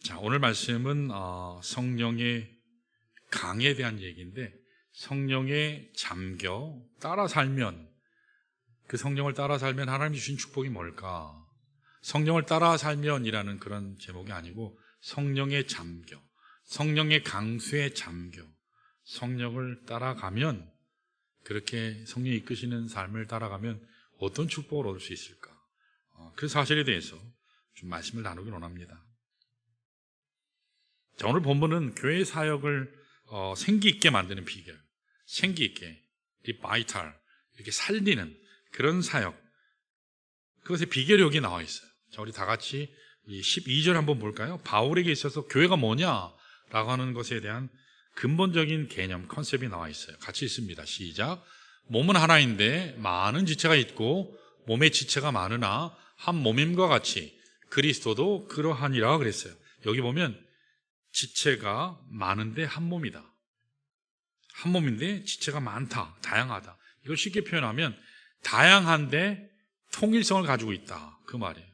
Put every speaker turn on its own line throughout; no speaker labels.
자, 오늘 말씀은 성령의 강에 대한 얘기인데, 성령에 잠겨 따라 살면, 그 성령을 따라 살면 하나님이 주신 축복이 뭘까? 성령을 따라 살면이라는 그런 제목이 아니고, 성령에 잠겨, 성령의 강수에 잠겨 성령을 따라가면, 그렇게 성령이 이끄시는 삶을 따라가면 어떤 축복을 얻을 수 있을까? 그 사실에 대해서 좀 말씀을 나누기 원합니다. 자, 오늘 본문은 교회 사역을 생기 있게 만드는 비결, 생기 있게, 바이탈, 이렇게 살리는 그런 사역, 그것의 비결이 여기 나와 있어요. 자, 우리 다 같이 12절 한번 볼까요? 바울에게 있어서 교회가 뭐냐라고 하는 것에 대한 근본적인 개념, 컨셉이 나와 있어요. 같이 읽습니다. 시작. 몸은 하나인데 많은 지체가 있고 몸의 지체가 많으나 한 몸임과 같이 그리스도도 그러하니라 그랬어요. 여기 보면 지체가 많은데 한 몸이다. 한 몸인데 지체가 많다, 다양하다. 이걸 쉽게 표현하면 다양한데 통일성을 가지고 있다, 그 말이에요.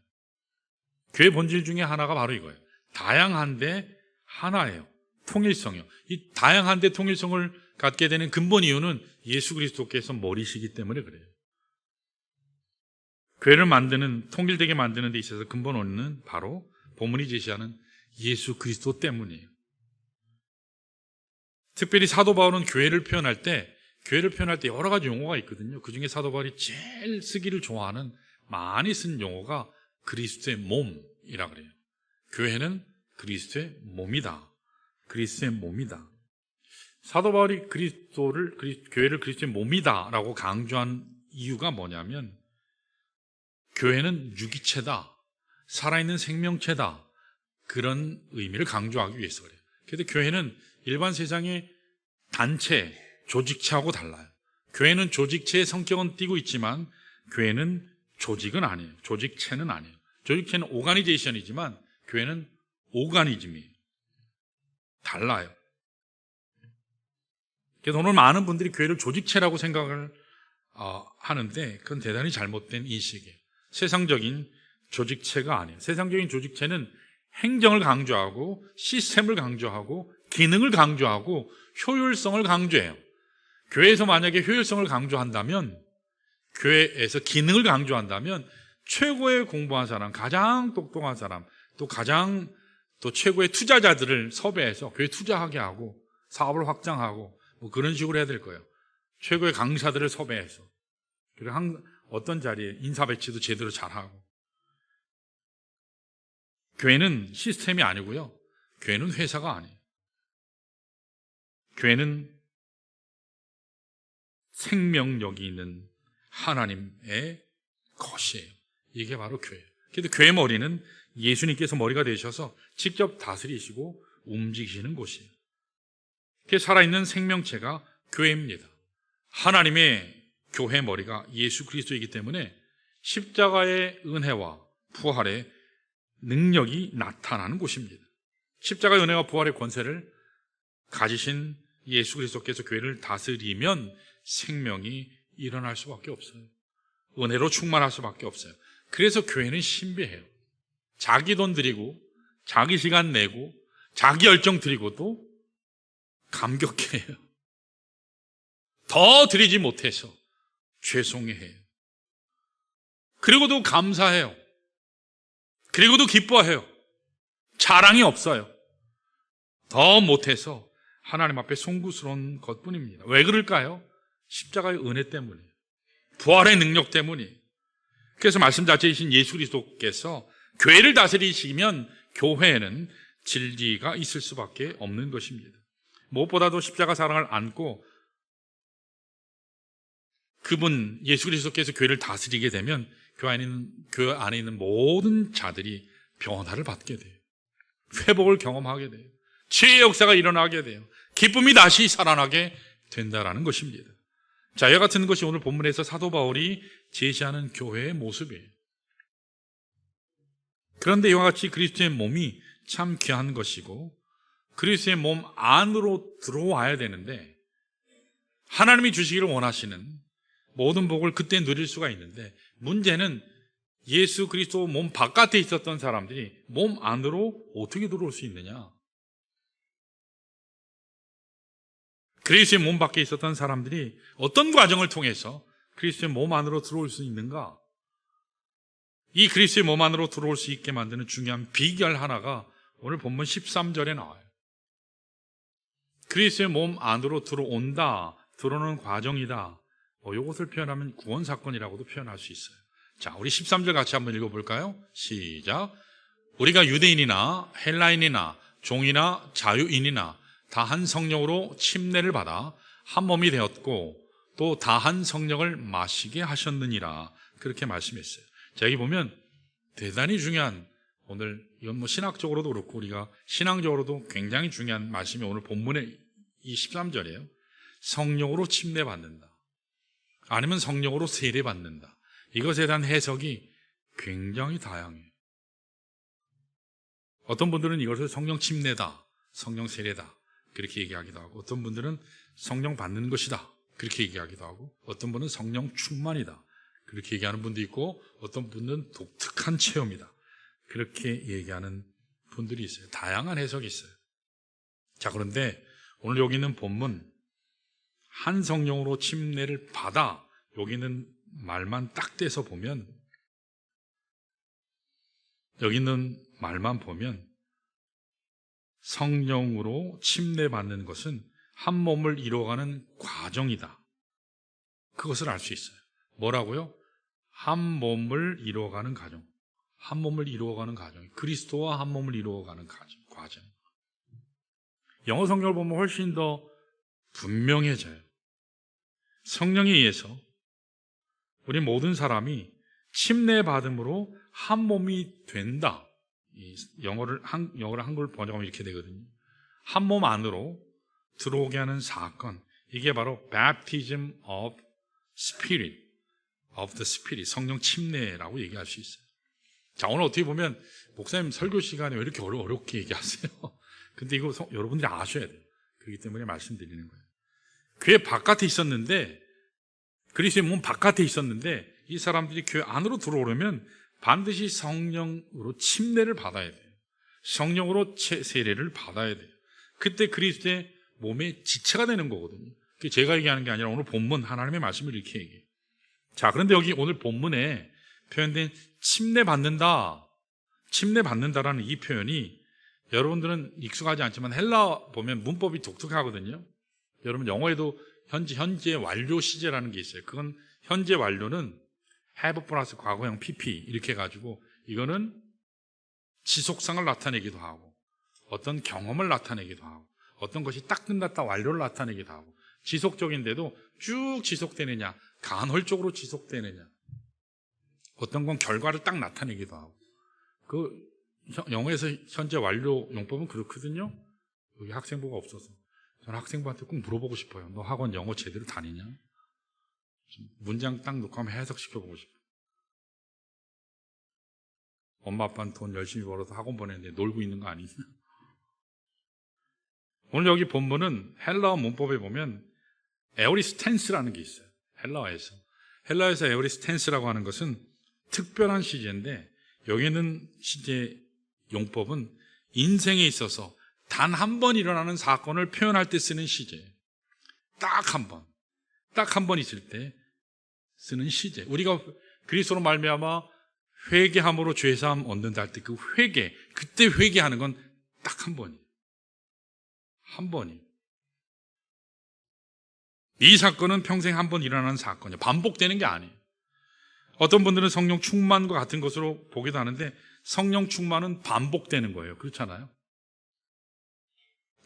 교회 본질 중에 하나가 바로 이거예요. 다양한데 하나예요. 통일성이요. 이 다양한데 통일성을 갖게 되는 근본 이유는 예수 그리스도께서 머리시기 때문에 그래요. 교회를 만드는, 통일되게 만드는 데 있어서 근본 원인은 바로 본문이 제시하는 예수 그리스도 때문이에요. 특별히 사도 바울은 교회를 표현할 때 여러 가지 용어가 있거든요. 그 중에 사도 바울이 제일 쓰기를 좋아하는, 많이 쓴 용어가 그리스도의 몸이라 그래요. 교회는 그리스도의 몸이다. 그리스도의 몸이다. 사도 바울이 교회를 그리스도의 몸이다라고 강조한 이유가 뭐냐면, 교회는 유기체다, 살아있는 생명체다, 그런 의미를 강조하기 위해서 그래요. 그런데 교회는 일반 세상의 단체, 조직체하고 달라요. 교회는 조직체의 성격은 띠고 있지만 교회는 조직은 아니에요. 조직체는 아니에요. 조직체는 오가니제이션이지만 교회는 오가니즘이에요. 달라요. 그래서 오늘 많은 분들이 교회를 조직체라고 생각을 하는데 그건 대단히 잘못된 인식이에요. 세상적인 조직체가 아니에요. 세상적인 조직체는 행정을 강조하고 시스템을 강조하고 기능을 강조하고 효율성을 강조해요. 교회에서 만약에 효율성을 강조한다면, 교회에서 기능을 강조한다면 최고의 공부한 사람, 가장 똑똑한 사람, 또 최고의 투자자들을 섭외해서 교회에 투자하게 하고 사업을 확장하고 뭐 그런 식으로 해야 될 거예요. 최고의 강사들을 섭외해서, 그리고 어떤 자리에 인사 배치도 제대로 잘하고. 교회는 시스템이 아니고요. 교회는 회사가 아니에요. 교회는 생명력이 있는 하나님의 것이에요. 이게 바로 교회예요. 그래서 교회 머리는 예수님께서 머리가 되셔서 직접 다스리시고 움직이시는 곳이에요. 그게 살아있는 생명체가 교회입니다. 하나님의 교회 머리가 예수 그리스도이기 때문에 십자가의 은혜와 부활의 능력이 나타나는 곳입니다. 십자가의 은혜와 부활의 권세를 가지신 예수 그리스도께서 교회를 다스리면 생명이 일어날 수밖에 없어요. 은혜로 충만할 수밖에 없어요. 그래서 교회는 신비해요. 자기 돈 들이고 자기 시간 내고 자기 열정 들이고도 감격해요. 더 드리지 못해서 죄송해해요. 그리고도 감사해요. 그리고도 기뻐해요. 자랑이 없어요. 더 못해서 하나님 앞에 송구스러운 것뿐입니다. 왜 그럴까요? 십자가의 은혜 때문이에요. 부활의 능력 때문이에요. 그래서 말씀 자체이신 예수 그리스도께서 교회를 다스리시면 교회에는 진리가 있을 수밖에 없는 것입니다. 무엇보다도 십자가 사랑을 안고 그분 예수 그리스도께서 교회를 다스리게 되면 교회 안에 있는 모든 자들이 변화를 받게 돼요. 회복을 경험하게 돼요. 치유의 역사가 일어나게 돼요. 기쁨이 다시 살아나게 된다라는 것입니다. 자, 이와 같은 것이 오늘 본문에서 사도 바울이 제시하는 교회의 모습이에요. 그런데 이와 같이 그리스도의 몸이 참 귀한 것이고 그리스도의 몸 안으로 들어와야 되는데, 하나님이 주시기를 원하시는 모든 복을 그때 누릴 수가 있는데, 문제는 예수 그리스도 몸 바깥에 있었던 사람들이 몸 안으로 어떻게 들어올 수 있느냐? 그리스도의 몸 밖에 있었던 사람들이 어떤 과정을 통해서 그리스도의 몸 안으로 들어올 수 있는가? 이 그리스도의 몸 안으로 들어올 수 있게 만드는 중요한 비결 하나가 오늘 본문 13절에 나와요. 그리스도의 몸 안으로 들어온다, 들어오는 과정이다. 이것을 표현하면 구원 사건이라고도 표현할 수 있어요. 자, 우리 13절 같이 한번 읽어볼까요? 시작. 우리가 유대인이나 헬라인이나 종이나 자유인이나 다 한 성령으로 침례를 받아 한 몸이 되었고 또 다 한 성령을 마시게 하셨느니라. 그렇게 말씀했어요. 자, 여기 보면 대단히 중요한, 오늘 이건 신학적으로도 그렇고 우리가 신앙적으로도 굉장히 중요한 말씀이 오늘 본문의 이 13절이에요. 성령으로 침례 받는다, 아니면 성령으로 세례 받는다. 이것에 대한 해석이 굉장히 다양해요. 어떤 분들은 이것을 성령 침례다, 성령 세례다 그렇게 얘기하기도 하고, 어떤 분들은 성령 받는 것이다 그렇게 얘기하기도 하고, 어떤 분은 성령 충만이다 그렇게 얘기하는 분도 있고, 어떤 분은 독특한 체험이다 그렇게 얘기하는 분들이 있어요. 다양한 해석이 있어요. 자, 그런데 오늘 여기 있는 본문 한 성령으로 침례를 받아, 여기 있는 말만 딱 떼서 보면, 여기 있는 말만 보면 성령으로 침례받는 것은 한 몸을 이루어가는 과정이다, 그것을 알 수 있어요. 뭐라고요? 한 몸을 이루어가는 과정. 한 몸을 이루어가는 과정. 그리스도와 한 몸을 이루어가는 과정. 영어 성경을 보면 훨씬 더 분명해져요. 성령에 의해서 우리 모든 사람이 침례받음으로 한 몸이 된다. 영어를 한글 번역하면 이렇게 되거든요. 한 몸 안으로 들어오게 하는 사건, 이게 바로 Baptism of Spirit, of the Spirit, 성령 침례라고 얘기할 수 있어요. 자, 오늘 어떻게 보면 목사님 설교 시간에 왜 이렇게 어렵게 얘기하세요? 근데 이거 여러분들이 아셔야 돼요. 그렇기 때문에 말씀드리는 거예요. 교회 바깥에 있었는데, 그리스도의 몸 바깥에 있었는데, 이 사람들이 교회 안으로 들어오려면 반드시 성령으로 침례를 받아야 돼요. 성령으로 세례를 받아야 돼요. 그때 그리스도의 몸의 지체가 되는 거거든요. 그게 제가 얘기하는 게 아니라 오늘 본문 하나님의 말씀을 이렇게 얘기해요. 자, 그런데 여기 오늘 본문에 표현된 침례 받는다라는 이 표현이, 여러분들은 익숙하지 않지만 헬라 보면 문법이 독특하거든요. 여러분 영어에도 현재 완료 시제라는 게 있어요. 그건 현재 완료는 have 플러스 과거형 PP 이렇게 해가지고, 이거는 지속성을 나타내기도 하고, 어떤 경험을 나타내기도 하고, 어떤 것이 딱 끝났다 완료를 나타내기도 하고, 지속적인데도 쭉 지속되느냐, 간헐적으로 지속되느냐, 어떤 건 결과를 딱 나타내기도 하고. 그 영어에서 현재 완료 용법은 그렇거든요. 여기 학생부가 없어서 저는 학생부한테 꼭 물어보고 싶어요. 너 학원 영어 제대로 다니냐? 문장 딱 놓고 한번 해석시켜보고 싶어요. 엄마 아빠는 돈 열심히 벌어서 학원 보내는데 놀고 있는 거 아니냐? 오늘 여기 본문은 헬라어 문법에 보면 에오리스텐스라는 게 있어요. 헬라에서 에오리스텐스라고 하는 것은 특별한 시제인데, 여기는 시제 용법은 인생에 있어서 단 한 번 일어나는 사건을 표현할 때 쓰는 시제예요. 딱 한 번 있을 때 쓰는 시제. 우리가 그리스도로 말미암아 회개함으로 죄사함 얻는다 할 때 그 그때 회개하는 건 딱 한 번이에요. 한 번이에요. 이 사건은 평생 한 번 일어나는 사건이에요. 반복되는 게 아니에요. 어떤 분들은 성령 충만과 같은 것으로 보기도 하는데, 성령 충만은 반복되는 거예요. 그렇잖아요.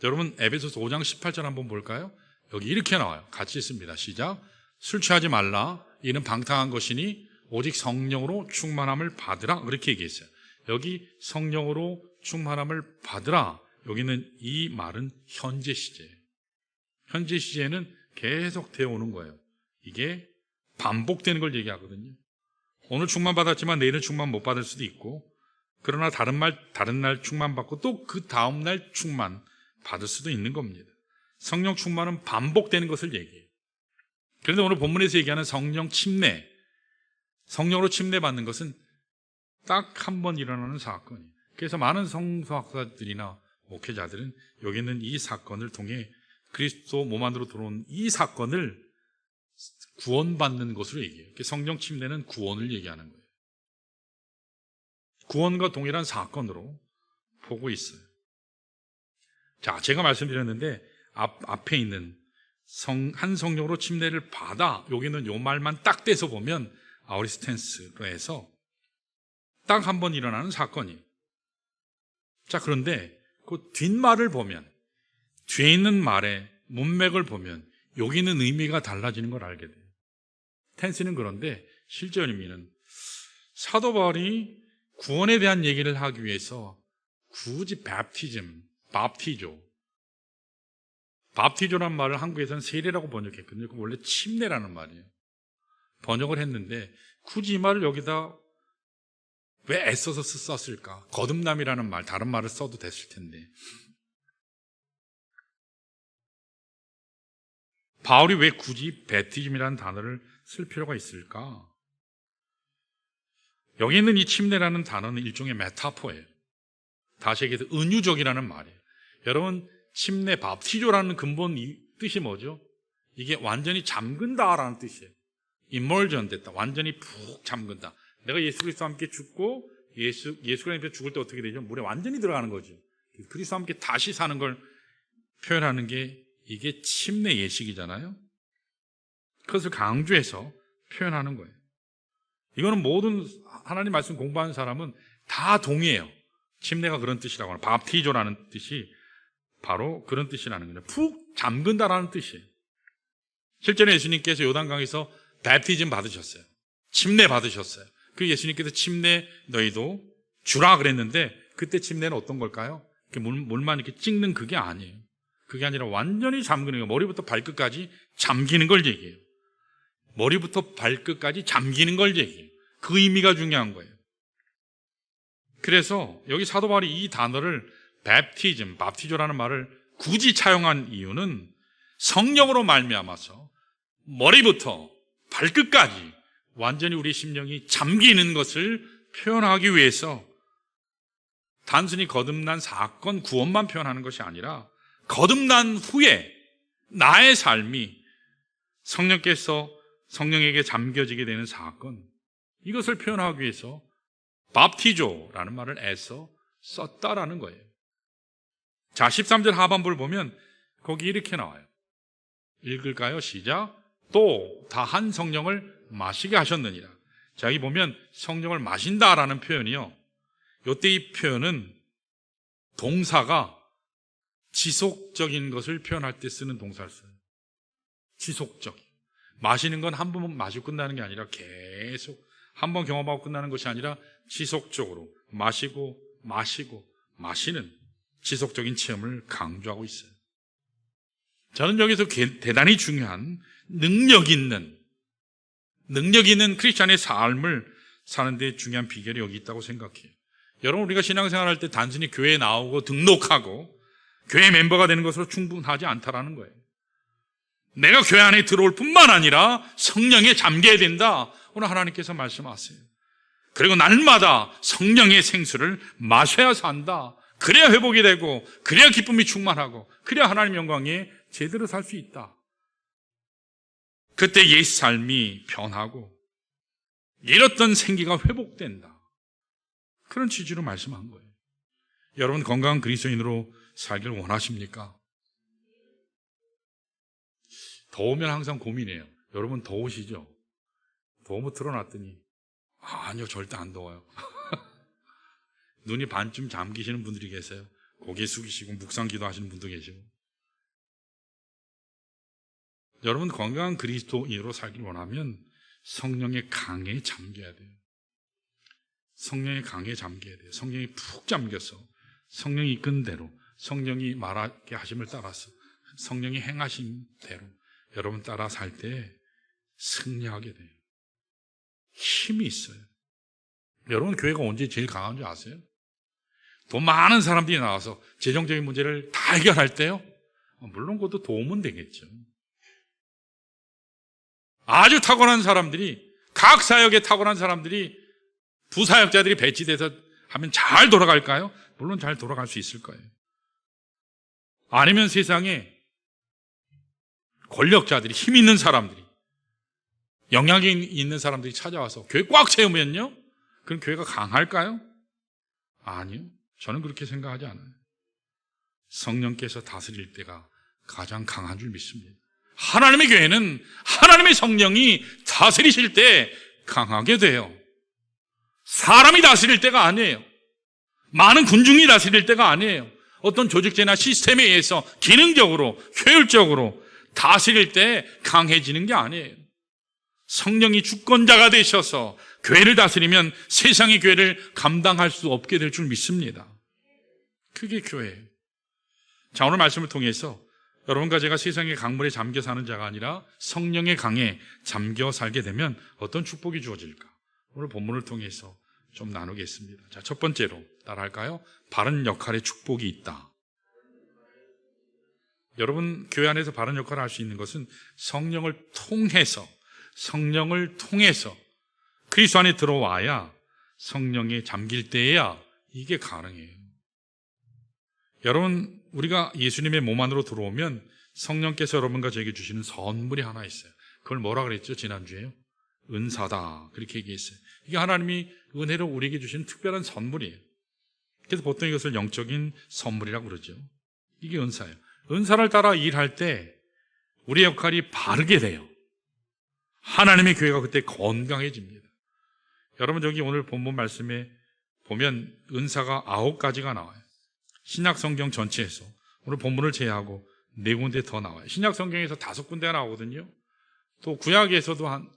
여러분 에베소서 5장 18절 한번 볼까요? 여기 이렇게 나와요. 같이 읽습니다. 시작. 술 취하지 말라. 이는 방탕한 것이니 오직 성령으로 충만함을 받으라. 그렇게 얘기했어요. 여기 성령으로 충만함을 받으라. 여기는 이 말은 현재 시제예요. 현재 시제는 계속 되어 오는 거예요. 이게 반복되는 걸 얘기하거든요. 오늘 충만 받았지만 내일은 충만 못 받을 수도 있고, 그러나 다른 날 충만 받고 또 그 다음 날 충만 받을 수도 있는 겁니다. 성령 충만은 반복되는 것을 얘기해요. 그런데 오늘 본문에서 얘기하는 성령 침례, 성령으로 침례 받는 것은 딱 한 번 일어나는 사건이에요. 그래서 많은 성서학자들이나 목회자들은 여기 있는 이 사건을 통해 그리스도 몸 안으로 들어온 이 사건을 구원받는 것으로 얘기해요. 성령 침례는 구원을 얘기하는 거예요. 구원과 동일한 사건으로 보고 있어요. 자, 제가 말씀드렸는데 앞에 있는 한 성령으로 침례를 받아, 여기는 요 말만 딱 떼서 보면 아우리스텐스로 해서 딱 한 번 일어나는 사건이에요. 자, 그런데 그 뒷말을 보면, 뒤에 있는 말의 문맥을 보면 여기는 의미가 달라지는 걸 알게 돼요. 텐스는 그런데 실제 의미는 사도 바울이 구원에 대한 얘기를 하기 위해서 굳이 밥티조란 말을 한국에서는 세례라고 번역했거든요. 원래 침례라는 말이에요. 번역을 했는데 굳이 이 말을 여기다 왜 애써서 썼을까? 거듭남이라는 말, 다른 말을 써도 됐을 텐데. 바울이 왜 굳이 베티즘이라는 단어를 쓸 필요가 있을까? 여기 있는 이 침례라는 단어는 일종의 메타포예요. 다시 얘기해서 은유적이라는 말이에요. 여러분, 침례, 밥티조라는 근본 뜻이 뭐죠? 이게 완전히 잠근다라는 뜻이에요. 임멀전 됐다. 완전히 푹 잠근다. 내가 예수 그리스도와 함께 죽고 예수가 함께 죽을 때 어떻게 되죠? 물에 완전히 들어가는 거죠. 그리스도와 함께 다시 사는 걸 표현하는 게 이게 침례 예식이잖아요. 그것을 강조해서 표현하는 거예요. 이거는 모든 하나님 말씀 공부하는 사람은 다 동의해요. 침례가 그런 뜻이라고 하는, 밥티조라는 뜻이 바로 그런 뜻이라는 거예요. 푹 잠근다라는 뜻이에요. 실제로 예수님께서 요단강에서 베티즘 받으셨어요. 침례 받으셨어요. 그 예수님께서 침례 너희도 주라 그랬는데 그때 침례는 어떤 걸까요? 물만 이렇게 찍는 그게 아니에요. 그게 아니라 완전히 잠그는 거예요. 머리부터 발끝까지 잠기는 걸 얘기해요. 머리부터 발끝까지 잠기는 걸 얘기해요. 그 의미가 중요한 거예요. 그래서 여기 사도 바울이 이 단어를 밥티조라는 말을 굳이 차용한 이유는 성령으로 말미암아서 머리부터 발끝까지 완전히 우리 심령이 잠기는 것을 표현하기 위해서 단순히 거듭난 사건, 구원만 표현하는 것이 아니라 거듭난 후에 나의 삶이 성령에게 잠겨지게 되는 사건, 이것을 표현하기 위해서 밥티조라는 말을 애써 썼다라는 거예요. 자, 13절 하반부를 보면 거기 이렇게 나와요. 읽을까요? 시작. 또 다 한 성령을 마시게 하셨느니라. 자, 여기 보면 성령을 마신다라는 표현이요. 이때 이 표현은 동사가 지속적인 것을 표현할 때 쓰는 동사를 써요. 지속적. 마시는 건 한 번 마시고 끝나는 게 아니라 계속 한 번 경험하고 끝나는 것이 아니라 지속적으로 마시고 마시는 지속적인 체험을 강조하고 있어요. 저는 여기서 대단히 중요한 능력 있는 크리스찬의 삶을 사는 데 중요한 비결이 여기 있다고 생각해요. 여러분, 우리가 신앙생활할 때 단순히 교회에 나오고 등록하고 교회 멤버가 되는 것으로 충분하지 않다라는 거예요. 내가 교회 안에 들어올 뿐만 아니라 성령에 잠겨야 된다. 오늘 하나님께서 말씀하세요. 그리고 날마다 성령의 생수를 마셔야 산다. 그래야 회복이 되고, 그래야 기쁨이 충만하고, 그래야 하나님 영광에 제대로 살 수 있다. 그때 옛 삶이 변하고 잃었던 생기가 회복된다. 그런 취지로 말씀한 거예요. 여러분, 건강한 그리스도인으로 살기를 원하십니까? 더우면 항상 고민해요. 여러분 더우시죠? 더우면 틀어놨더니 아니요, 절대 안 더워요. 눈이 반쯤 잠기시는 분들이 계세요. 고개 숙이시고 묵상 기도하시는 분도 계시고. 여러분, 건강한 그리스도인으로 살기를 원하면 성령의 강에 잠겨야 돼요. 성령의 강에 잠겨야 돼요. 성령이 푹 잠겨서 성령이 이끈 대로, 성령이 말하게 하심을 따라서, 성령이 행하신 대로 여러분 따라 살 때 승리하게 돼요. 힘이 있어요. 여러분, 교회가 언제 제일 강한 줄 아세요? 돈 많은 사람들이 나와서 재정적인 문제를 다 해결할 때요? 물론 그것도 도움은 되겠죠. 아주 탁월한 사람들이, 각 사역에 탁월한 사람들이 부사역자들이 배치돼서 하면 잘 돌아갈까요? 물론 잘 돌아갈 수 있을 거예요. 아니면 세상에 권력자들이, 힘 있는 사람들이, 영향이 있는 사람들이 찾아와서 교회 꽉 채우면요? 그럼 교회가 강할까요? 아니요. 저는 그렇게 생각하지 않아요. 성령께서 다스릴 때가 가장 강한 줄 믿습니다. 하나님의 교회는 하나님의 성령이 다스리실 때 강하게 돼요. 사람이 다스릴 때가 아니에요. 많은 군중이 다스릴 때가 아니에요. 어떤 조직제나 시스템에 의해서 기능적으로, 효율적으로 다스릴 때 강해지는 게 아니에요. 성령이 주권자가 되셔서 교회를 다스리면 세상의 교회를 감당할 수 없게 될 줄 믿습니다. 그게 교회예요. 자, 오늘 말씀을 통해서 여러분과 제가 세상의 강물에 잠겨 사는 자가 아니라 성령의 강에 잠겨 살게 되면 어떤 축복이 주어질까? 오늘 본문을 통해서 좀 나누겠습니다. 자, 첫 번째로 따라할까요? 바른 역할의 축복이 있다. 여러분, 교회 안에서 바른 역할을 할 수 있는 것은 성령을 통해서 그리스도 안에 들어와야, 성령에 잠길 때에야 이게 가능해요. 여러분, 우리가 예수님의 몸 안으로 들어오면 성령께서 여러분과 저에게 주시는 선물이 하나 있어요. 그걸 뭐라 그랬죠? 지난주에요? 은사다. 그렇게 얘기했어요. 이게 하나님이 은혜로 우리에게 주시는 특별한 선물이에요. 그래서 보통 이것을 영적인 선물이라고 그러죠. 이게 은사예요. 은사를 따라 일할 때 우리의 역할이 바르게 돼요. 하나님의 교회가 그때 건강해집니다. 여러분, 저기 오늘 본문 말씀에 보면 은사가 9가지가 나와요. 신약 성경 전체에서. 오늘 본문을 제외하고 4군데 더 나와요. 신약 성경에서 5군데가 나오거든요. 또 구약에서도 한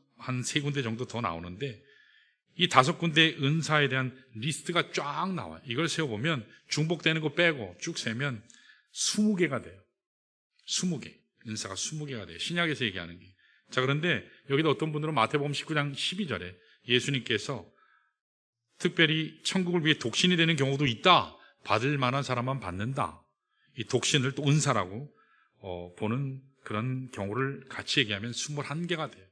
3군데 정도 더 나오는데, 이 5군데 은사에 대한 리스트가 쫙 나와요. 이걸 세워보면 중복되는 거 빼고 쭉 세면 20개가 돼요. 20개. 은사가 20개가 돼요. 신약에서 얘기하는 게. 자, 그런데 여기도 어떤 분들은 마태복음 19장 12절에 예수님께서 특별히 천국을 위해 독신이 되는 경우도 있다. 받을 만한 사람만 받는다. 이 독신을 또 은사라고 보는 그런 경우를 같이 얘기하면 21개가 돼요.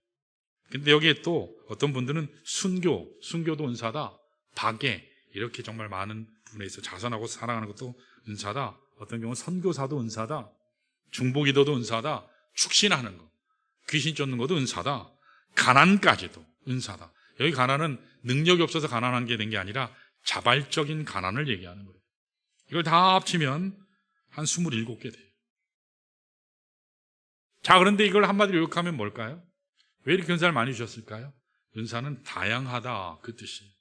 근데 여기에 또 어떤 분들은 순교도 은사다. 박애, 이렇게 정말 많은 부분에서 자선하고 사랑하는 것도 은사다. 어떤 경우는 선교사도 은사다. 중보기도도 은사다. 축신하는 거, 귀신 쫓는 것도 은사다. 가난까지도 은사다. 여기 가난은 능력이 없어서 가난한 게 된 게 아니라 자발적인 가난을 얘기하는 거예요. 이걸 다 합치면 한 27개 돼요. 자, 그런데 이걸 한마디로 요약하면 뭘까요? 왜 이렇게 은사를 많이 주셨을까요? 은사는 다양하다, 그 뜻이에요.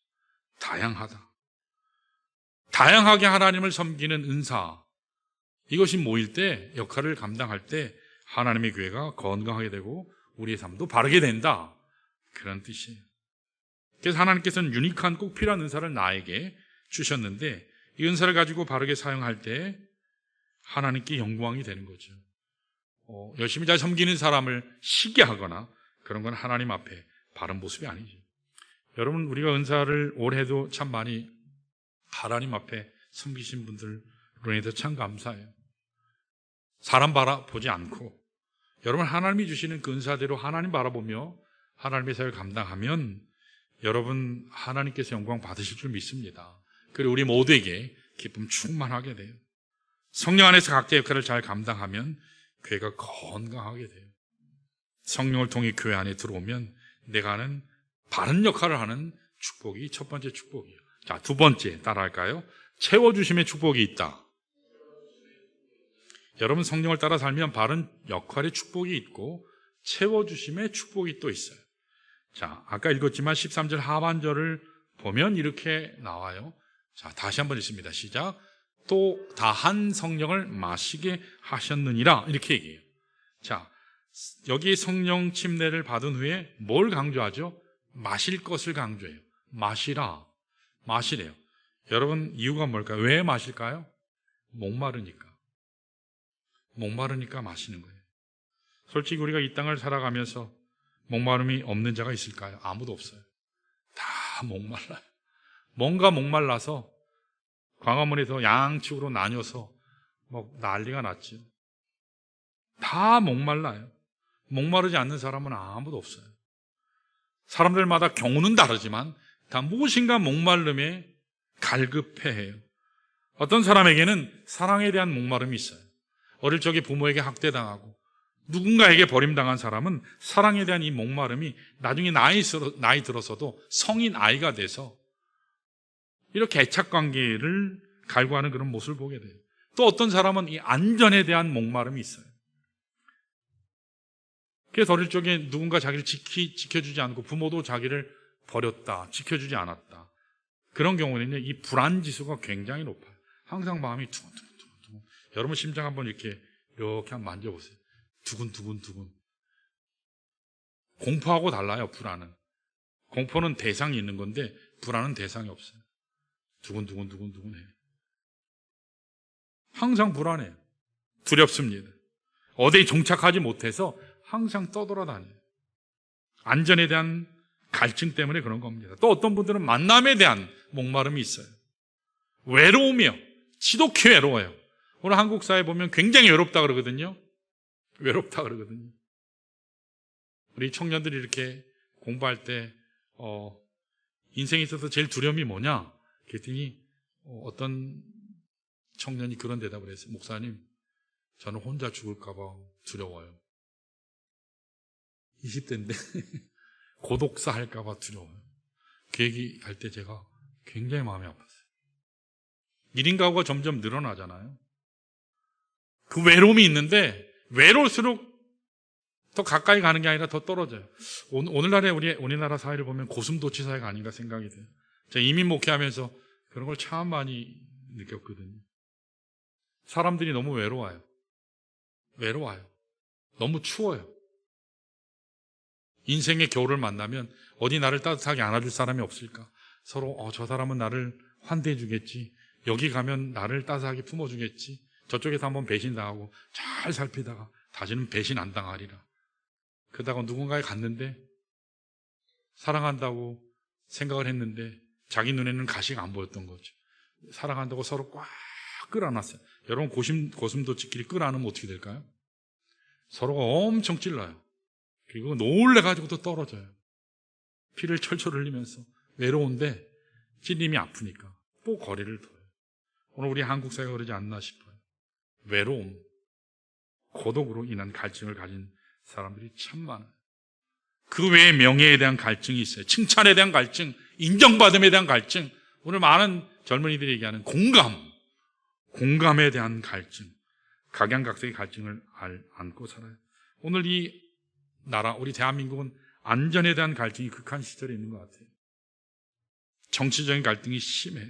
다양하다. 다양하게 하나님을 섬기는 은사, 이것이 모일 때, 역할을 감당할 때 하나님의 교회가 건강하게 되고 우리의 삶도 바르게 된다, 그런 뜻이에요. 그래서 하나님께서는 유니크한 꼭 필요한 은사를 나에게 주셨는데, 이 은사를 가지고 바르게 사용할 때 하나님께 영광이 되는 거죠. 열심히 잘 섬기는 사람을 시기하거나 그런 건 하나님 앞에 바른 모습이 아니죠. 여러분, 우리가 은사를 올해도 참 많이 하나님 앞에 섬기신 분들로 인해서 참 감사해요. 사람 바라보지 않고 여러분, 하나님이 주시는 그 은사대로 하나님 바라보며 하나님의 사역을 감당하면 여러분, 하나님께서 영광 받으실 줄 믿습니다. 그리고 우리 모두에게 기쁨 충만하게 돼요. 성령 안에서 각자 역할을 잘 감당하면 교회가 건강하게 돼요. 성령을 통해 교회 안에 들어오면 내가 하는 바른 역할을 하는 축복이 첫 번째 축복이에요. 자, 두 번째 따라할까요? 채워주심의 축복이 있다. 여러분, 성령을 따라 살면 바른 역할의 축복이 있고 채워주심의 축복이 또 있어요. 자, 아까 읽었지만 13절 하반절을 보면 이렇게 나와요. 자, 다시 한번 읽습니다. 시작. 또 다한 성령을 마시게 하셨느니라, 이렇게 얘기해요. 자, 여기 성령 침례를 받은 후에 뭘 강조하죠? 마실 것을 강조해요. 마시래요. 여러분, 이유가 뭘까요? 왜 마실까요? 목마르니까 마시는 거예요. 솔직히 우리가 이 땅을 살아가면서 목마름이 없는 자가 있을까요? 아무도 없어요. 다 목말라요. 뭔가 목말라서 광화문에서 양측으로 나뉘어서 난리가 났죠. 다 목말라요. 목마르지 않는 사람은 아무도 없어요. 사람들마다 경우는 다르지만 다 무엇인가 목마름에 갈급해해요. 어떤 사람에게는 사랑에 대한 목마름이 있어요. 어릴 적에 부모에게 학대당하고 누군가에게 버림당한 사람은 사랑에 대한 이 목마름이 나중에 나이 들어서도 성인 아이가 돼서 이렇게 애착관계를 갈구하는 그런 모습을 보게 돼요. 또 어떤 사람은 이 안전에 대한 목마름이 있어요. 그래서 어릴 적에 누군가 자기를 지켜주지 않고 부모도 자기를 버렸다, 지켜주지 않았다. 그런 경우에는 이 불안지수가 굉장히 높아요. 항상 마음이 두근두근. 여러분 심장 한번 이렇게 한번 만져보세요. 두근두근. 공포하고 달라요, 불안은. 공포는 대상이 있는 건데 불안은 대상이 없어요. 두근두근해요. 항상 불안해요. 두렵습니다. 어디에 정착하지 못해서 항상 떠돌아다녀요. 안전에 대한 갈증 때문에 그런 겁니다. 또 어떤 분들은 만남에 대한 목마름이 있어요. 외로우며 지독히 외로워요. 오늘 한국 사회 보면 굉장히 외롭다 그러거든요. 우리 청년들이 이렇게 공부할 때 인생에 있어서 제일 두려움이 뭐냐? 그랬더니 어떤 청년이 그런 대답을 했어요. 목사님, 저는 혼자 죽을까 봐 두려워요. 20대인데 고독사 할까 봐 두려워요. 그 얘기할 때 제가 굉장히 마음이 아팠어요. 1인 가구가 점점 늘어나잖아요. 그 외로움이 있는데 외로울수록 더 가까이 가는 게 아니라 더 떨어져요. 오늘날의 우리나라 사회를 보면 고슴도치 사회가 아닌가 생각이 돼요. 제가 이민 목회하면서 그런 걸 참 많이 느꼈거든요. 사람들이 너무 외로워요. 너무 추워요. 인생의 겨울을 만나면 어디 나를 따뜻하게 안아줄 사람이 없을까? 서로 저 사람은 나를 환대해 주겠지. 여기 가면 나를 따뜻하게 품어주겠지. 저쪽에서 한번 배신당하고 잘 살피다가 다시는 배신 안 당하리라. 그러다가 누군가에 갔는데 사랑한다고 생각을 했는데 자기 눈에는 가시가 안 보였던 거죠. 사랑한다고 서로 꽉 끌어안았어요. 여러분 고슴도치끼리 끌어안으면 어떻게 될까요? 서로가 엄청 찔러요. 그리고 놀래가지고 또 떨어져요. 피를 철철 흘리면서 외로운데 찔림이 아프니까 또 거리를 둬요. 오늘 우리 한국 사회가 그러지 않나 싶어요. 외로움, 고독으로 인한 갈증을 가진 사람들이 참 많아요. 그 외에 명예에 대한 갈증이 있어요. 칭찬에 대한 갈증, 인정받음에 대한 갈증. 오늘 많은 젊은이들이 얘기하는 공감에 대한 갈증, 각양각색의 갈증을 안고 살아요. 오늘 이 나라, 우리 대한민국은 안전에 대한 갈증이 극한 시절에 있는 것 같아요. 정치적인 갈등이 심해요.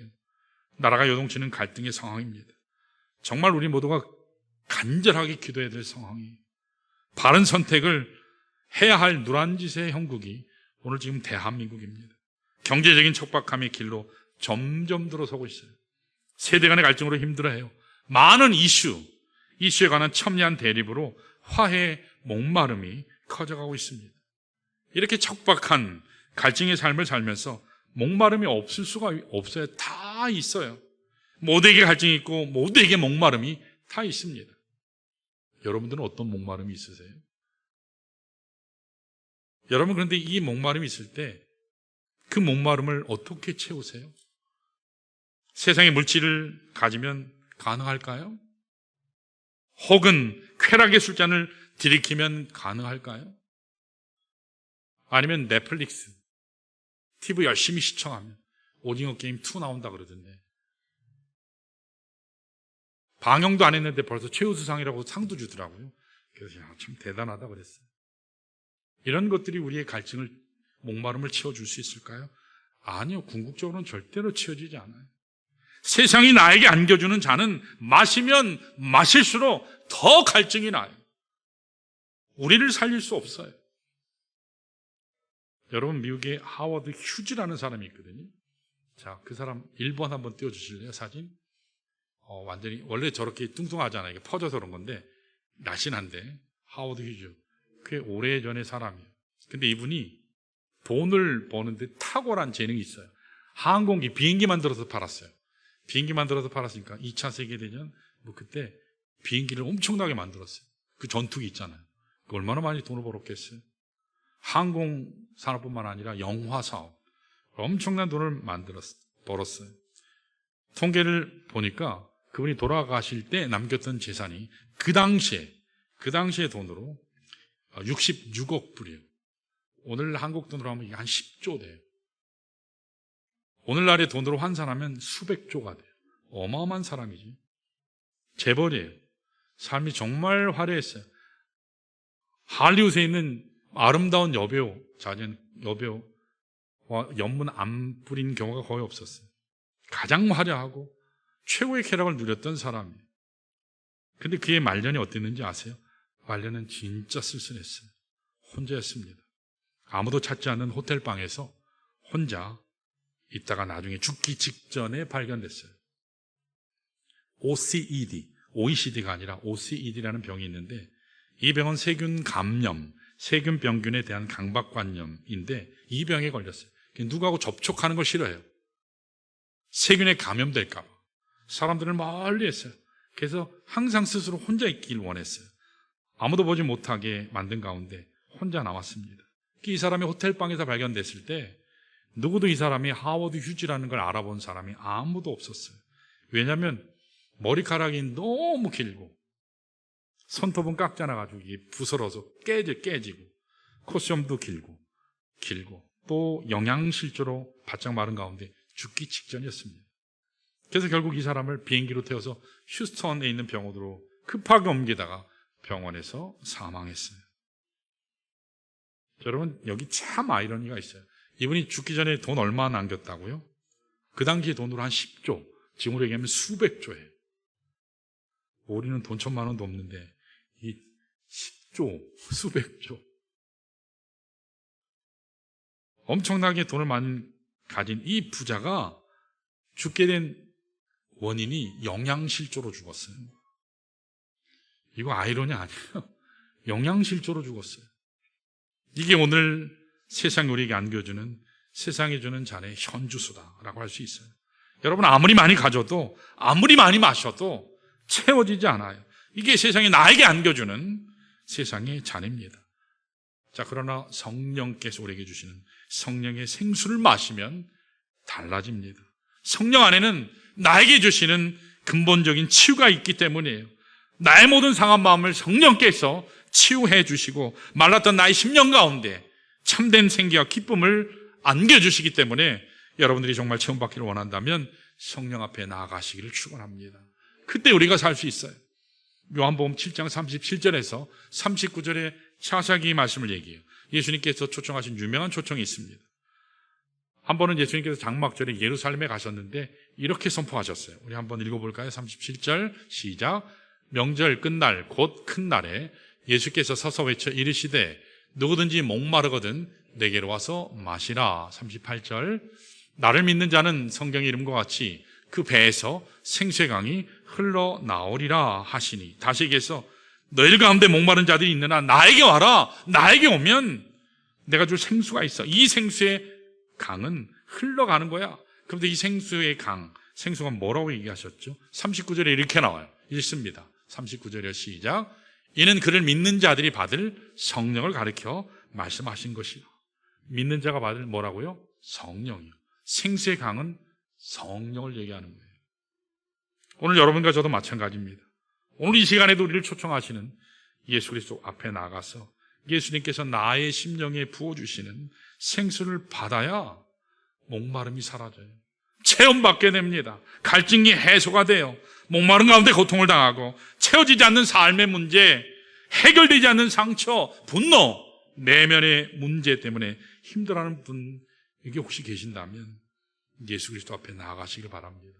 나라가 요동치는 갈등의 상황입니다. 정말 우리 모두가 간절하게 기도해야 될 상황이에요. 바른 선택을 해야 할 누란짓의 형국이 오늘 지금 대한민국입니다. 경제적인 척박함의 길로 점점 들어서고 있어요. 세대 간의 갈증으로 힘들어해요. 많은 이슈에 관한 첨예한 대립으로 화해의 목마름이 커져가고 있습니다. 이렇게 척박한 갈증의 삶을 살면서 목마름이 없을 수가 없어요. 다 있어요. 모두에게 갈증이 있고 모두에게 목마름이 다 있습니다. 여러분들은 어떤 목마름이 있으세요? 여러분, 그런데 이 목마름이 있을 때 그 목마름을 어떻게 채우세요? 세상의 물질을 가지면 가능할까요? 혹은 쾌락의 술잔을 들이키면 가능할까요? 아니면 넷플릭스, TV 열심히 시청하면 오징어 게임 2 나온다 그러던데 방영도 안 했는데 벌써 최우수상이라고 상도 주더라고요. 그래서 참 대단하다 그랬어요. 이런 것들이 우리의 갈증을, 목마름을 채워줄 수 있을까요? 아니요. 궁극적으로는 절대로 채워지지 않아요. 세상이 나에게 안겨주는 잔은 마시면 마실수록 더 갈증이 나요. 우리를 살릴 수 없어요. 여러분, 미국에 하워드 휴즈라는 사람이 있거든요. 자, 그 사람 1번 한번 띄워주실래요? 사진? 완전히 원래 저렇게 뚱뚱하잖아요. 이게 퍼져서 그런 건데 날씬한데 하워드 휴즈. 꽤 오래전의 사람이에요. 근데 이분이 돈을 버는데 탁월한 재능이 있어요. 항공기, 비행기 만들어서 팔았어요. 비행기 만들어서 팔았으니까 2차 세계대전 그때 비행기를 엄청나게 만들었어요. 그 전투기 있잖아요. 얼마나 많이 돈을 벌었겠어요. 항공 산업뿐만 아니라 영화 사업, 엄청난 돈을 벌었어요. 통계를 보니까 그분이 돌아가실 때 남겼던 재산이 그 당시의 돈으로 66억 불이에요. 오늘 한국 돈으로 하면 이게 한 10조 돼요. 오늘날의 돈으로 환산하면 수백조가 돼요. 어마어마한 사람이지. 재벌이에요. 삶이 정말 화려했어요. 할리우드에 있는 아름다운 여배우와 연문 안 부린 경우가 거의 없었어요. 가장 화려하고 최고의 쾌락을 누렸던 사람이에요. 근데 그의 말년이 어땠는지 아세요? 말년은 진짜 쓸쓸했어요. 혼자였습니다. 아무도 찾지 않는 호텔방에서 혼자 있다가 나중에 죽기 직전에 발견됐어요. OECD가 아니라 OCED라는 병이 있는데 이 병은 세균 감염, 세균 병균에 대한 강박관념인데 이 병에 걸렸어요. 누구하고 접촉하는 걸 싫어해요. 세균에 감염될까 봐. 사람들을 멀리 했어요. 그래서 항상 스스로 혼자 있길 원했어요. 아무도 보지 못하게 만든 가운데 혼자 남았습니다. 이 사람이 호텔방에서 발견됐을 때 누구도 이 사람이 하워드 휴지라는 걸 알아본 사람이 아무도 없었어요. 왜냐하면 머리카락이 너무 길고 손톱은 깎잖아가지고 이게 부스러서 깨지고 콧수염도 길고 또 영양실조로 바짝 마른 가운데 죽기 직전이었습니다. 그래서 결국 이 사람을 비행기로 태워서 휴스턴에 있는 병원으로 급하게 옮기다가 병원에서 사망했어요. 여러분, 여기 참 아이러니가 있어요. 이분이 죽기 전에 돈 얼마 남겼다고요? 그 당시에 돈으로 한 10조, 지금으로 얘기하면 수백조예요. 우리는 돈 1,000만 원도 없는데 이 10조, 수백조. 엄청나게 돈을 많이 가진 이 부자가 죽게 된 원인이 영양실조로 죽었어요. 이거 아이러니 아니에요. 영양실조로 죽었어요. 이게 오늘 세상이 우리에게 안겨주는, 세상이 주는 잔의 현주소다라고 할 수 있어요. 여러분, 아무리 많이 가져도, 아무리 많이 마셔도 채워지지 않아요. 이게 세상이 나에게 안겨주는 세상의 잔입니다. 자, 그러나 성령께서 우리에게 주시는 성령의 생수를 마시면 달라집니다. 성령 안에는 나에게 주시는 근본적인 치유가 있기 때문이에요. 나의 모든 상한 마음을 성령께서 치유해 주시고 말랐던 나의 심령 가운데 참된 생기와 기쁨을 안겨주시기 때문에 여러분들이 정말 체험받기를 원한다면 성령 앞에 나아가시기를 축원합니다. 그때 우리가 살 수 있어요. 요한복음 7장 37절에서 39절에 자세히 말씀을 얘기해요. 예수님께서 초청하신 유명한 초청이 있습니다. 한 번은 예수님께서 장막절에 예루살렘에 가셨는데 이렇게 선포하셨어요. 우리 한번 읽어볼까요? 37절 시작. 명절 끝날 곧 큰 날에 예수께서 서서 외쳐 이르시되 누구든지 목마르거든 내게로 와서 마시라. 38절 나를 믿는 자는 성경의 이름과 같이 그 배에서 생수의 강이 흘러나오리라 하시니. 다시 얘기해서 너희 가운데 목마른 자들이 있느나 나에게 와라. 나에게 오면 내가 줄 생수가 있어. 이 생수의 강은 흘러가는 거야. 그런데 이 생수의 강, 생수가 뭐라고 얘기하셨죠? 39절에 이렇게 나와요. 읽습니다. 39절에 시작. 이는 그를 믿는 자들이 받을 성령을 가리켜 말씀하신 것이요. 믿는 자가 받을 뭐라고요? 성령이요. 생수의 강은 성령을 얘기하는 거예요. 오늘 여러분과 저도 마찬가지입니다. 오늘 이 시간에도 우리를 초청하시는 예수 그리스도 앞에 나가서 예수님께서 나의 심령에 부어주시는 생수를 받아야 목마름이 사라져요. 체험받게 됩니다. 갈증이 해소가 돼요. 목마른 가운데 고통을 당하고 채워지지 않는 삶의 문제, 해결되지 않는 상처, 분노, 내면의 문제 때문에 힘들어하는 분 여기 혹시 계신다면 예수 그리스도 앞에 나아가시길 바랍니다.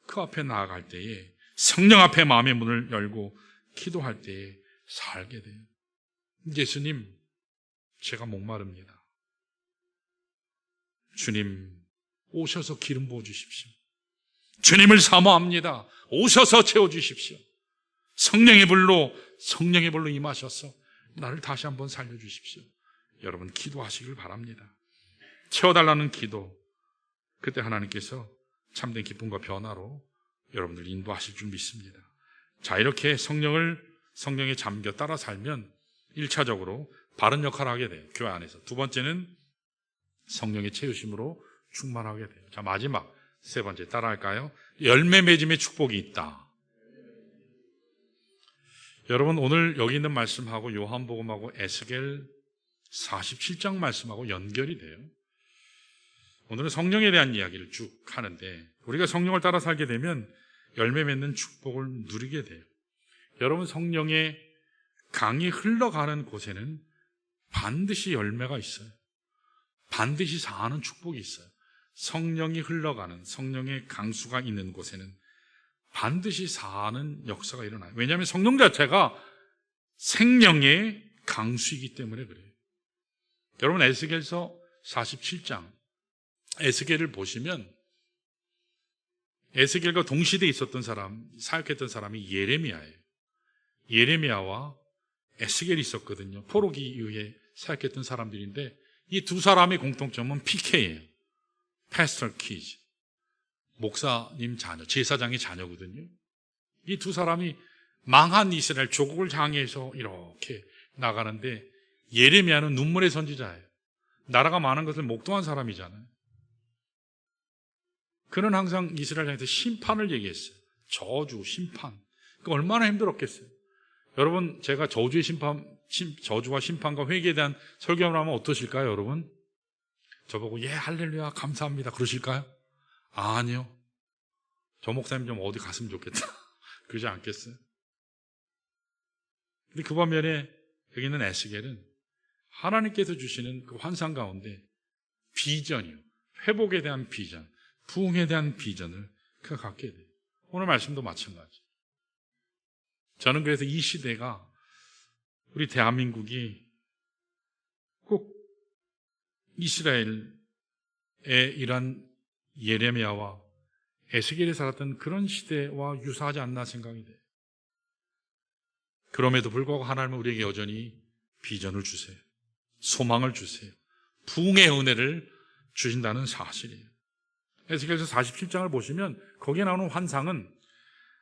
그 앞에 나아갈 때에 성령 앞에 마음의 문을 열고 기도할 때에 살게 돼요. 예수님, 제가 목마릅니다. 주님, 오셔서 기름 부어주십시오. 주님을 사모합니다. 오셔서 채워주십시오. 성령의 불로 임하셔서 나를 다시 한번 살려주십시오. 여러분 기도하시길 바랍니다. 채워달라는 기도, 그때 하나님께서 참된 기쁨과 변화로 여러분들 인도하실 줄 믿습니다. 자, 이렇게 성령에 잠겨 따라 살면 1차적으로 바른 역할을 하게 돼요. 교회 안에서. 두 번째는 성령의 채우심으로 충만하게 돼요. 자, 마지막 세 번째 따라할까요? 열매 맺음의 축복이 있다. 여러분, 오늘 여기 있는 말씀하고 요한복음하고 에스겔 47장 말씀하고 연결이 돼요. 오늘은 성령에 대한 이야기를 쭉 하는데, 우리가 성령을 따라 살게 되면 열매 맺는 축복을 누리게 돼요. 여러분, 성령의 강이 흘러가는 곳에는 반드시 열매가 있어요. 반드시 사하는 축복이 있어요. 성령이 흘러가는, 성령의 강수가 있는 곳에는 반드시 사하는 역사가 일어나요. 왜냐하면 성령 자체가 생명의 강수이기 때문에 그래요. 여러분, 에스겔서 47장 에스겔을 보시면 에스겔과 동시대에 있었던 사람, 사역했던 사람이 예레미야예요. 예레미야와 에스겔이 있었거든요. 포로기 이후에 사역했던 사람들인데, 이 두 사람의 공통점은 PK예요. Pastor Kids. 목사님 자녀, 제사장의 자녀거든요. 이 두 사람이 망한 이스라엘 조국을 향해서 이렇게 나가는데, 예레미야는 눈물의 선지자예요. 나라가 많은 것을 목도한 사람이잖아요. 그는 항상 이스라엘한테 심판을 얘기했어요. 저주, 심판. 얼마나 힘들었겠어요. 여러분, 제가 저주와 심판과 회개에 대한 설교를 하면 어떠실까요, 여러분? 저보고, 예, 할렐루야, 감사합니다. 그러실까요? 아니요. 저 목사님 좀 어디 갔으면 좋겠다. 그러지 않겠어요? 근데 그 반면에 여기 있는 에스겔은 하나님께서 주시는 그 환상 가운데 비전이요. 회복에 대한 비전, 부흥에 대한 비전을 그가 갖게 돼요. 오늘 말씀도 마찬가지. 저는 그래서 이 시대가, 우리 대한민국이 꼭 이스라엘의 이런 예레미야와 에스겔이 살았던 그런 시대와 유사하지 않나 생각이 돼요. 그럼에도 불구하고 하나님은 우리에게 여전히 비전을 주세요. 소망을 주세요. 부흥의 은혜를 주신다는 사실이에요. 에스겔서 47장을 보시면 거기에 나오는 환상은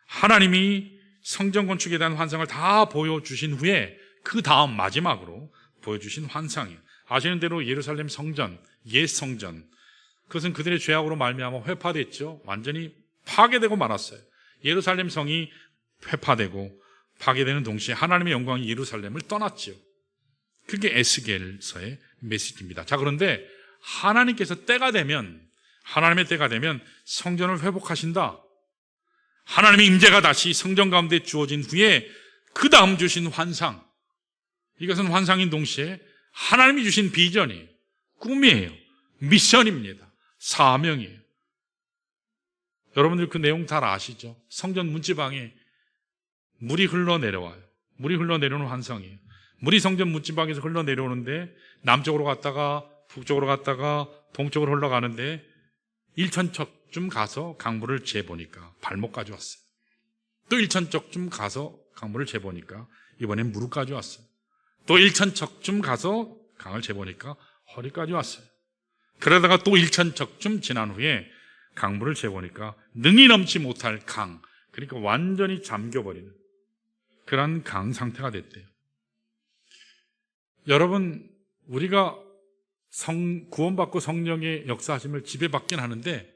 하나님이 성전 건축에 대한 환상을 다 보여주신 후에 그 다음 마지막으로 보여주신 환상이에요. 아시는 대로 예루살렘 성전, 옛 성전, 그것은 그들의 죄악으로 말미암아 회파됐죠. 완전히 파괴되고 말았어요. 예루살렘 성이 회파되고 파괴되는 동시에 하나님의 영광이 예루살렘을 떠났죠. 그게 에스겔서의 메시지입니다. 자, 그런데 하나님께서 하나님의 때가 되면 성전을 회복하신다. 하나님의 임재가 다시 성전 가운데 주어진 후에 그 다음 주신 환상, 이것은 환상인 동시에 하나님이 주신 비전이에요. 꿈이에요. 미션입니다. 사명이에요. 여러분들 그 내용 잘 아시죠? 성전 문지방에 물이 흘러내려와요. 물이 흘러내려오는 환상이에요. 물이 성전 문지방에서 흘러내려오는데 남쪽으로 갔다가 북쪽으로 갔다가 동쪽으로 흘러가는데 1,000척쯤 가서 강물을 재보니까 발목까지 왔어요. 또 1,000척쯤 가서 강물을 재보니까 이번엔 무릎까지 왔어요. 또 1,000척쯤 가서 강을 재보니까 허리까지 왔어요. 그러다가 또 1,000척쯤 지난 후에 강물을 재보니까 능이 넘지 못할 강, 그러니까 완전히 잠겨버리는 그런 강 상태가 됐대요. 여러분, 우리가 구원받고 성령의 역사하심을 지배받긴 하는데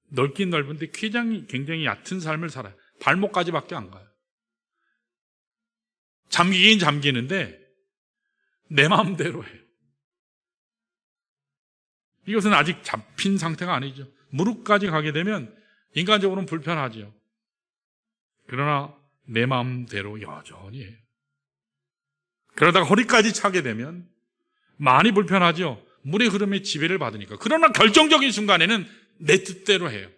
넓긴 넓은데 굉장히 얕은 삶을 살아요. 발목까지밖에 안 가요. 잠기긴 잠기는데 내 마음대로 해요. 이것은 아직 잡힌 상태가 아니죠. 무릎까지 가게 되면 인간적으로는 불편하죠. 그러나 내 마음대로 여전히 해요. 그러다가 허리까지 차게 되면 많이 불편하죠. 물의 흐름에 지배를 받으니까. 그러나 결정적인 순간에는 내 뜻대로 해요.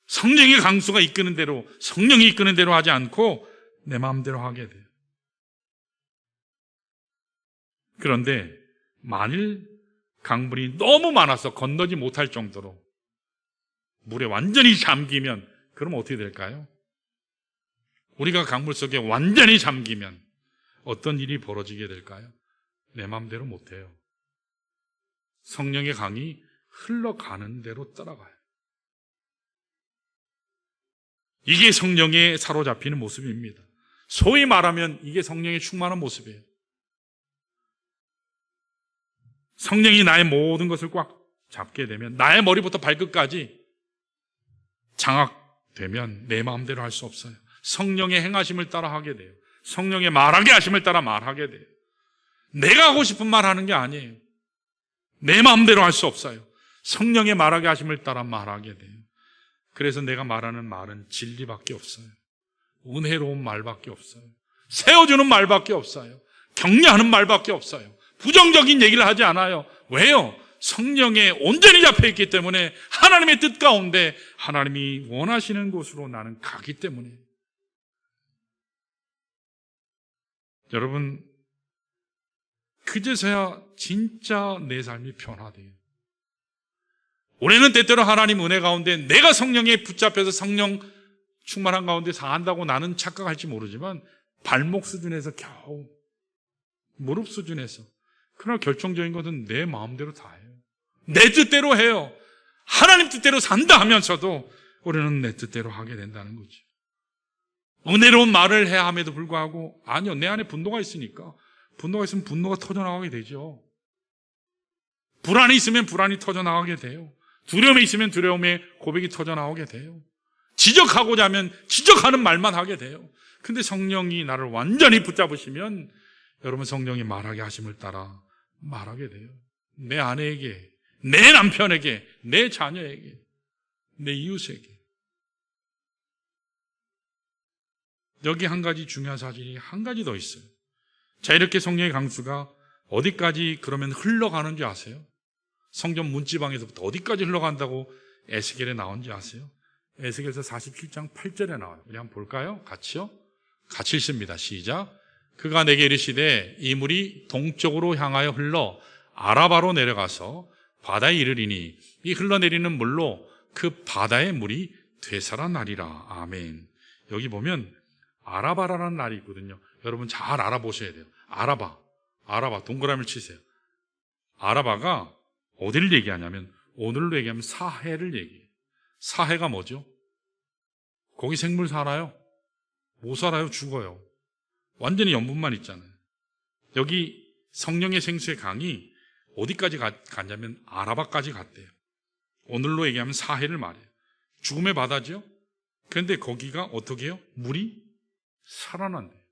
성령의 강수가 이끄는 대로, 성령이 이끄는 대로 하지 않고 내 마음대로 하게 돼요. 그런데 만일 강물이 너무 많아서 건너지 못할 정도로 물에 완전히 잠기면 그럼 어떻게 될까요? 우리가 강물 속에 완전히 잠기면 어떤 일이 벌어지게 될까요? 내 마음대로 못해요. 성령의 강이 흘러가는 대로 따라가요. 이게 성령에 사로잡히는 모습입니다. 소위 말하면 이게 성령의 충만한 모습이에요. 성령이 나의 모든 것을 꽉 잡게 되면, 나의 머리부터 발끝까지 장악되면 내 마음대로 할 수 없어요. 성령의 행하심을 따라 하게 돼요. 성령의 말하게 하심을 따라 말하게 돼요. 내가 하고 싶은 말 하는 게 아니에요. 내 마음대로 할 수 없어요. 성령의 말하게 하심을 따라 말하게 돼요. 그래서 내가 말하는 말은 진리밖에 없어요. 은혜로운 말밖에 없어요. 세워주는 말밖에 없어요. 격려하는 말밖에 없어요. 부정적인 얘기를 하지 않아요. 왜요? 성령에 온전히 잡혀있기 때문에, 하나님의 뜻 가운데 하나님이 원하시는 곳으로 나는 가기 때문에. 여러분, 그제서야 진짜 내 삶이 변화돼요. 올해는 때때로 하나님 은혜 가운데 내가 성령에 붙잡혀서 성령 충만한 가운데 산다고 나는 착각할지 모르지만, 발목 수준에서 겨우, 무릎 수준에서. 그러나 결정적인 것은 내 마음대로 다 해요. 내 뜻대로 해요. 하나님 뜻대로 산다 하면서도 우리는 내 뜻대로 하게 된다는 거죠. 은혜로운 말을 해야 함에도 불구하고, 아니요, 내 안에 분노가 있으니까, 분노가 있으면 분노가 터져나가게 되죠. 불안이 있으면 불안이 터져나가게 돼요. 두려움이 있으면 두려움의 고백이 터져나오게 돼요. 지적하고자 하면 지적하는 말만 하게 돼요. 근데 성령이 나를 완전히 붙잡으시면, 여러분, 성령이 말하게 하심을 따라 말하게 돼요. 내 아내에게, 내 남편에게, 내 자녀에게, 내 이웃에게. 여기 한 가지 중요한 사실이 한 가지 더 있어요. 자, 이렇게 성령의 강수가 어디까지 그러면 흘러가는 줄 아세요? 성전 문지방에서부터 어디까지 흘러간다고 에스겔에 나온지 아세요? 에스겔서 47장 8절에 나와요. 우리 한번 볼까요? 같이요? 같이 읽습니다. 시작. 그가 내게 이르시되 이 물이 동쪽으로 향하여 흘러 아라바로 내려가서 바다에 이르리니 이 흘러내리는 물로 그 바다의 물이 되살아나리라. 아멘. 여기 보면 아라바라는 날이 있거든요. 여러분 잘 알아보셔야 돼요. 아라바 동그라미를 치세요. 아라바가 어디를 얘기하냐면, 오늘로 얘기하면 사해를 얘기해요. 사해가 뭐죠? 거기 생물 살아요? 못 살아요? 죽어요. 완전히 염분만 있잖아요. 여기 성령의 생수의 강이 어디까지 갔냐면 아라바까지 갔대요. 오늘로 얘기하면 사해를 말해요. 죽음의 바다죠? 그런데 거기가 어떻게 해요? 물이 살아난대요.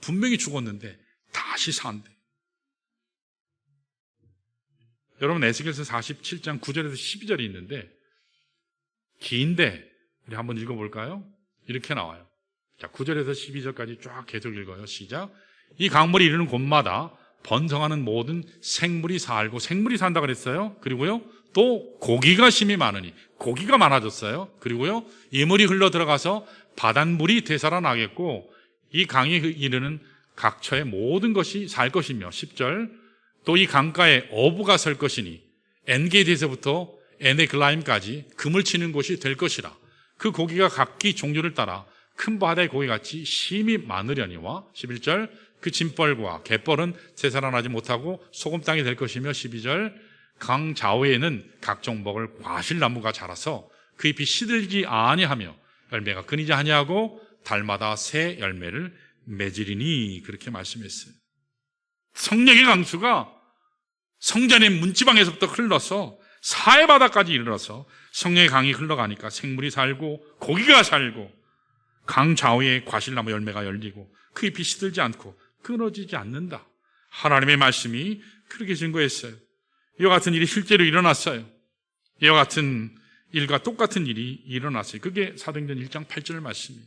분명히 죽었는데 다시 산대. 여러분, 에스겔서 47장 9절에서 12절이 있는데 긴데 우리 한번 읽어볼까요? 이렇게 나와요. 자, 9절에서 12절까지 쫙 계속 읽어요. 시작. 이 강물이 이르는 곳마다 번성하는 모든 생물이 살고, 생물이 산다 그랬어요. 그리고요, 또 고기가 심히 많으니, 고기가 많아졌어요. 그리고요, 이 물이 흘러 들어가서 바닷물이 되살아나겠고, 이 강이 이르는 각처의 모든 것이 살 것이며, 10절, 또 이 강가에 어부가 설 것이니 엔게디에서부터 에네글라임까지 금을 치는 곳이 될 것이라. 그 고기가 각기 종류를 따라 큰 바다의 고기같이 심히 많으려니와, 11절, 그 짐벌과 갯벌은 되살아나지 못하고 소금 땅이 될 것이며, 12절, 강 좌우에는 각종 먹을 과실나무가 자라서 그 잎이 시들지 아니하며 열매가 끊이지 아니하고 달마다 새 열매를 맺으리니. 그렇게 말씀했어요. 성령의 강수가 성전의 문지방에서부터 흘러서 사해바다까지 이르러서 성령의 강이 흘러가니까 생물이 살고 고기가 살고 강 좌우에 과실나무 열매가 열리고 그 잎이 시들지 않고 끊어지지 않는다. 하나님의 말씀이 그렇게 증거했어요. 이와 같은 일이 실제로 일어났어요. 이와 같은 일과 똑같은 일이 일어났어요. 그게 사도행전 1장 8절 말씀이에요.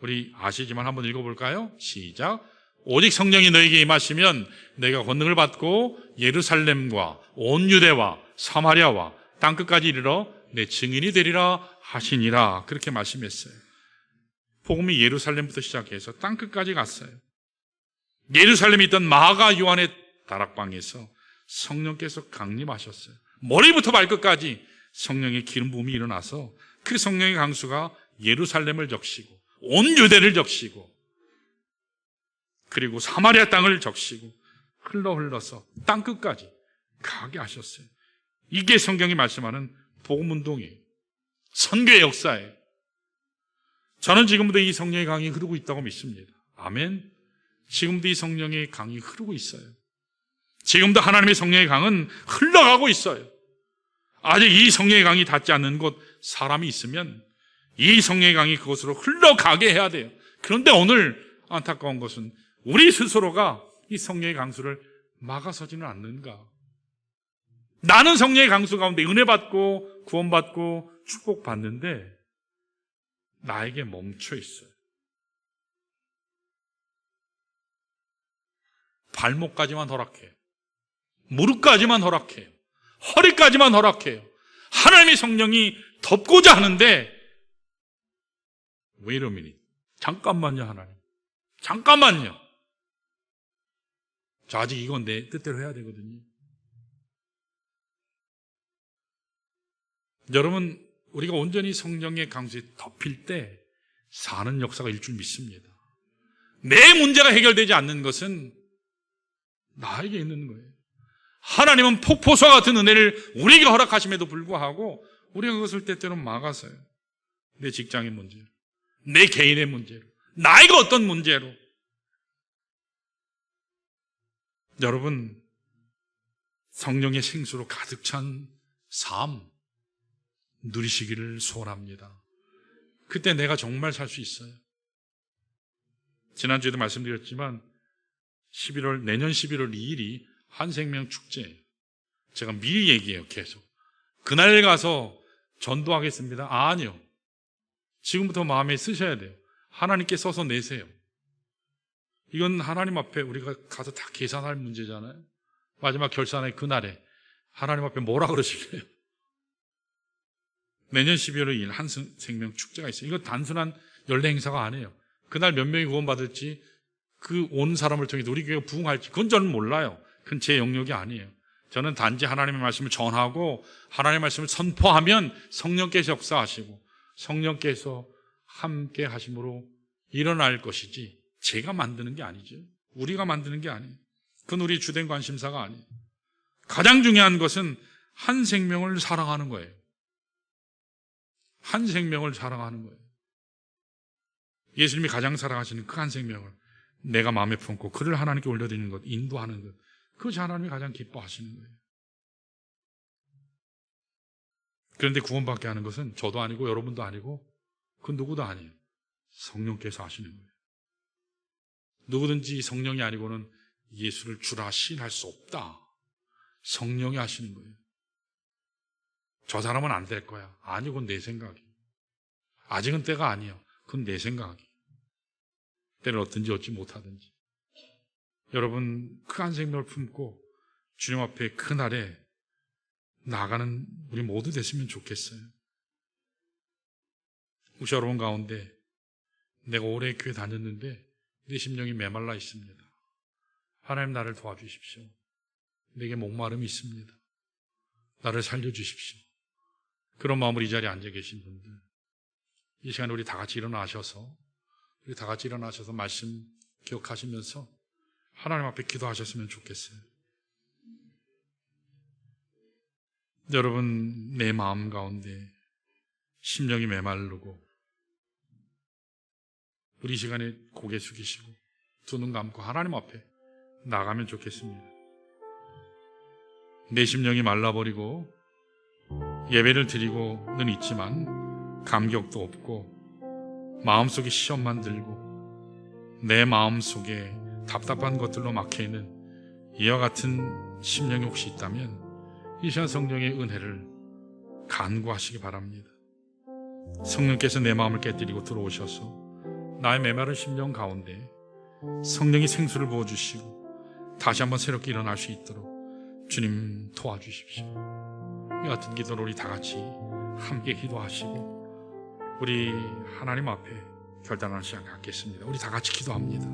우리 아시지만 한번 읽어볼까요? 시작. 오직 성령이 너에게 임하시면 너희가 권능을 받고 예루살렘과 온 유대와 사마리아와 땅끝까지 이르러 내 증인이 되리라 하시니라. 그렇게 말씀했어요. 복음이 예루살렘부터 시작해서 땅끝까지 갔어요. 예루살렘에 있던 마가 요한의 다락방에서 성령께서 강림하셨어요. 머리부터 발끝까지 성령의 기름 부음이 일어나서 그 성령의 강수가 예루살렘을 적시고 온 유대를 적시고 그리고 사마리아 땅을 적시고 흘러서 땅끝까지 가게 하셨어요. 이게 성경이 말씀하는 복음운동이에요. 선교의 역사예요. 저는 지금도 이 성령의 강이 흐르고 있다고 믿습니다. 아멘. 지금도 이 성령의 강이 흐르고 있어요. 지금도 하나님의 성령의 강은 흘러가고 있어요. 아직 이 성령의 강이 닿지 않는 곳 사람이 있으면 이 성령의 강이 그곳으로 흘러가게 해야 돼요. 그런데 오늘 안타까운 것은 우리 스스로가 이 성령의 강수를 막아서지는 않는가. 나는 성령의 강수 가운데 은혜 받고 구원받고 축복받는데 나에게 멈춰 있어요. 발목까지만 허락해요. 무릎까지만 허락해요. 허리까지만 허락해요. 하나님의 성령이 덮고자 하는데 Wait a minute. 잠깐만요, 하나님. 잠깐만요. 저 아직 이건 내 뜻대로 해야 되거든요. 여러분, 우리가 온전히 성령의 강수에 덮일 때 사는 역사가 일 줄 믿습니다. 내 문제가 해결되지 않는 것은 나에게 있는 거예요. 하나님은 폭포수와 같은 은혜를 우리에게 허락하심에도 불구하고 우리가 그것을 때때로는 막아서요. 내 직장의 문제로, 내 개인의 문제로, 나이가 어떤 문제로. 여러분, 성령의 생수로 가득 찬 삶 누리시기를 소원합니다. 그때 내가 정말 살 수 있어요. 지난주에도 말씀드렸지만 내년 11월 2일이 한생명 축제예요. 제가 미리 얘기해요. 계속 그날 가서 전도하겠습니다. 아니요. 지금부터 마음에 쓰셔야 돼요. 하나님께 써서 내세요. 이건 하나님 앞에 우리가 가서 다 계산할 문제잖아요. 마지막 결산의 그날에 하나님 앞에 뭐라 그러실래요? 내년 12월 2일 한생명 축제가 있어요. 이거 단순한 연례 행사가 아니에요. 그날 몇 명이 구원받을지, 그 온 사람을 통해서 우리 교회가 부흥할지 그건 저는 몰라요. 그건 제 영역이 아니에요. 저는 단지 하나님의 말씀을 전하고 하나님의 말씀을 선포하면 성령께서 역사하시고 성령께서 함께 하심으로 일어날 것이지 제가 만드는 게 아니죠. 우리가 만드는 게 아니에요. 그건 우리 주된 관심사가 아니에요. 가장 중요한 것은 한 생명을 사랑하는 거예요. 한 생명을 사랑하는 거예요. 예수님이 가장 사랑하시는 그 한 생명을 내가 마음에 품고 그를 하나님께 올려드리는 것, 인도하는 것, 그것이 하나님이 가장 기뻐하시는 거예요. 그런데 구원받게 하는 것은 저도 아니고 여러분도 아니고 그 누구도 아니에요. 성령께서 하시는 거예요. 누구든지 성령이 아니고는 예수를 주라 시인할 수 없다. 성령이 하시는 거예요. 저 사람은 안 될 거야. 아니, 그건 내 생각이. 아직은 때가 아니에요. 그건 내 생각이. 때를 얻든지 얻지 못하든지. 여러분, 그 한 생명을 품고 주님 앞에 그날에 나아가는 우리 모두 됐으면 좋겠어요. 혹시 여러분 가운데 내가 오래 교회 다녔는데 내 심령이 메말라 있습니다. 하나님 나를 도와주십시오. 내게 목마름이 있습니다. 나를 살려주십시오. 그런 마음으로 이 자리에 앉아 계신 분들, 이 시간에 우리 다 같이 일어나셔서 말씀 기억하시면서 하나님 앞에 기도하셨으면 좋겠어요. 여러분, 내 마음 가운데 심령이 메마르고 우리 시간에 고개 숙이시고 두 눈 감고 하나님 앞에 나가면 좋겠습니다. 내 심령이 말라버리고 예배를 드리고는 있지만 감격도 없고 마음속에 시험만 들고 내 마음속에 답답한 것들로 막혀있는 이와 같은 심령이 혹시 있다면 이 시간 성령의 은혜를 간구하시기 바랍니다. 성령께서 내 마음을 깨뜨리고 들어오셔서 나의 메마른 심령 가운데 성령이 생수를 부어주시고 다시 한번 새롭게 일어날 수 있도록 주님 도와주십시오. 이 같은 기도를 우리 다 같이 함께 기도하시고 우리 하나님 앞에 결단하는 시간 갖겠습니다. 우리 다 같이 기도합니다.